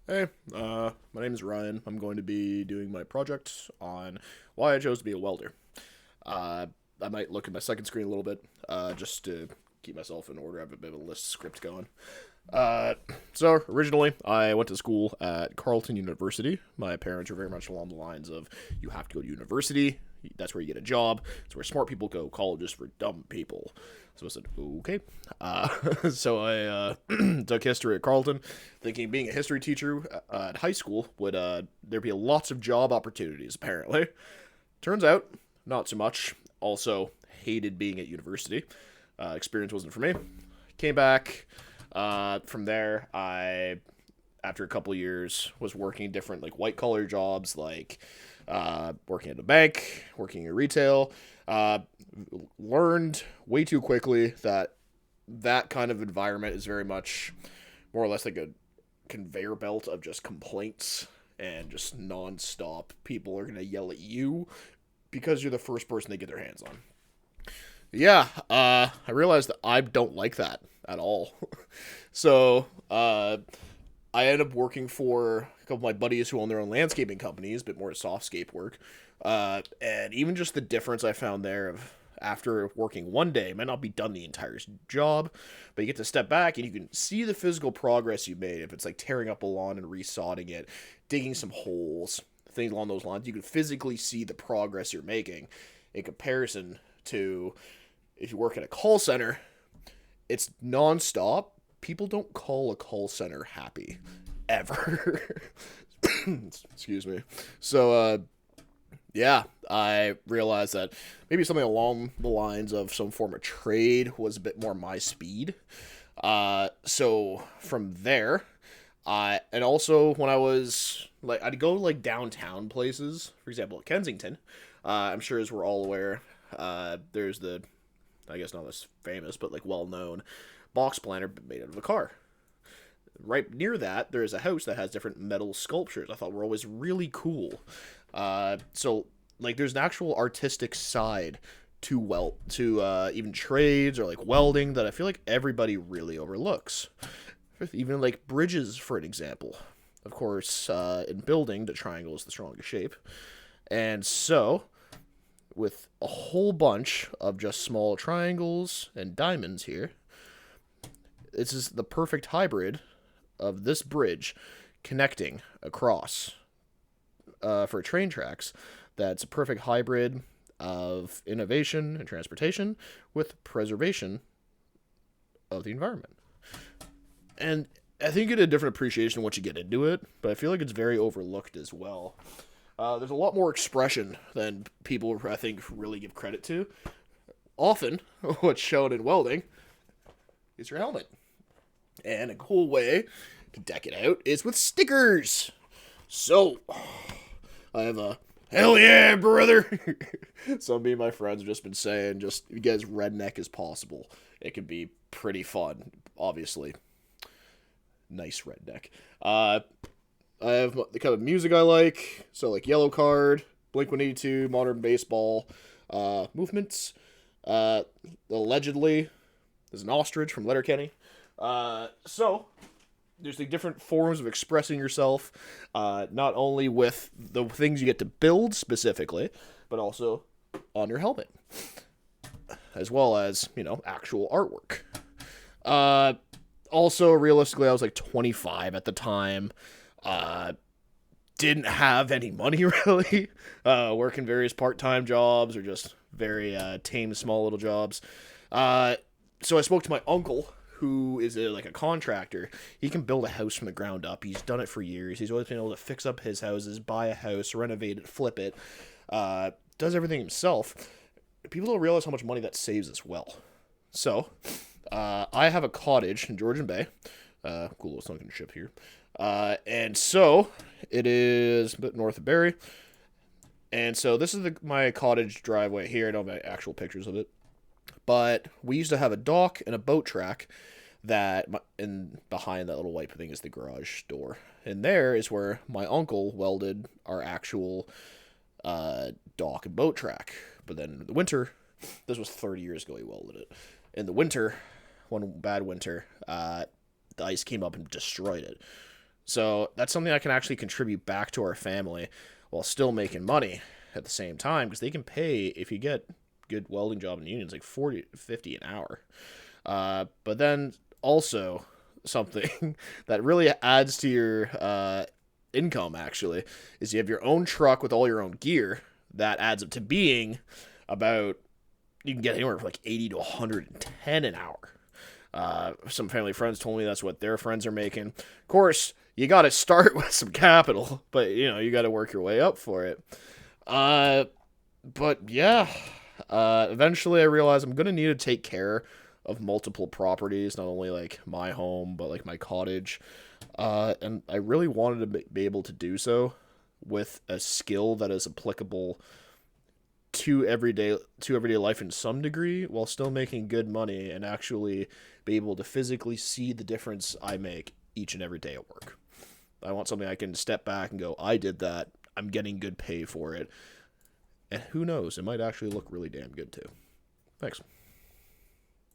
Hey, my name is Ryan. I'm going to be doing my project on why I chose to be a welder. Uh, I might look at my second screen a little bit, just to keep myself in order. I have a bit of a list script going. Uh, so originally, I went to school at Carleton University. My parents were very much along the lines of, you have to go to university. That's where you get a job. It's where smart people go. College is for dumb people. So I said, okay. So I took history at Carleton, thinking being a history teacher at high school would there be lots of job opportunities. Apparently, turns out not so much. Also, hated being at university. Experience wasn't for me. Came back. From there, I after a couple years was working different like white collar jobs like working at a bank, working in retail. Uh, Learned way too quickly that that kind of environment is very much more or less like a conveyor belt of just complaints and just nonstop. People are gonna yell at you because you're the first person they get their hands on. Yeah, I realized that I don't like that at all. So, I ended up working for a couple of my buddies who own their own landscaping companies, a bit more softscape work. And even just the difference I found there of after working one day might not be done the entire job, but you get to step back and you can see the physical progress you made. If it's like tearing up a lawn and resodding it, digging some holes, things along those lines, you can physically see the progress you're making in comparison to if you work at a call center, it's nonstop. People don't call a call center happy ever. Excuse me. So, yeah, I realized that maybe something along the lines of some form of trade was a bit more my speed. So from there, and also when I was like, I'd go like downtown places, for example, Kensington. I'm sure as we're all aware, there's the, I guess not as famous, but like well known box planter made out of a car. Right near that, there is a house that has different metal sculptures. I thought were always really cool. So like, there's an actual artistic side to even trades or like welding that I feel like everybody really overlooks. Even like bridges, for an example. Of course, in building, the triangle is the strongest shape, and so with a whole bunch of just small triangles and diamonds here, this is the perfect hybrid of this bridge connecting across for train tracks. That's a perfect hybrid of innovation and transportation with preservation of the environment. And I think you get a different appreciation once you get into it, but I feel like it's very overlooked as well. There's a lot more expression than people, I think, really give credit to. Often, what's shown in welding is your helmet. And a cool way to deck it out is with stickers. So, I have a hell yeah, brother. Some of me and my friends have just been saying, just get as redneck as possible. It can be pretty fun, obviously. Nice redneck. I have the kind of music I like, so like Yellow Card, Blink 182, Modern Baseball, Movements. Allegedly, there's an ostrich from Letterkenny. So there's the different forms of expressing yourself, not only with the things you get to build specifically, but also on your helmet, as well as, actual artwork. Uh, Also, realistically, I was like 25 at the time. Uh, didn't have any money really. Working various part-time jobs or just very tame, small little jobs. Uh, so I spoke to my uncle, who is like a contractor. He can build a house from the ground up. He's done it for years. He's always been able to fix up his houses, buy a house, renovate it, flip it. Does everything himself. People don't realize how much money that saves as well. So, I have a cottage in Georgian Bay. Cool little sunken ship here. And so, it is a bit north of Barrie. And so, this is my cottage driveway here. I don't have actual pictures of it. But we used to have a dock and a boat track and behind that little white thing is the garage door. And there is where my uncle welded our actual dock and boat track. But then in the winter, this was 30 years ago he welded it. In the winter, one bad winter, the ice came up and destroyed it. So that's something I can actually contribute back to our family while still making money at the same time, because they can pay, if you get good welding job in the unions, like 40 to 50 an hour. But then also something that really adds to your income, actually, is you have your own truck with all your own gear. That adds up to being about, you can get anywhere from like 80 to 110 an hour. Some family friends told me that's what their friends are making. Of course, you got to start with some capital, but you got to work your way up for it. But yeah, eventually I realized I'm gonna need to take care of multiple properties, not only like my home but like my cottage. And I really wanted to be able to do so with a skill that is applicable to everyday life in some degree, while still making good money and actually be able to physically see the difference I make each and every day at work. I want something I can step back and go, I did that. I'm getting good pay for it. And who knows, it might actually look really damn good too. Thanks.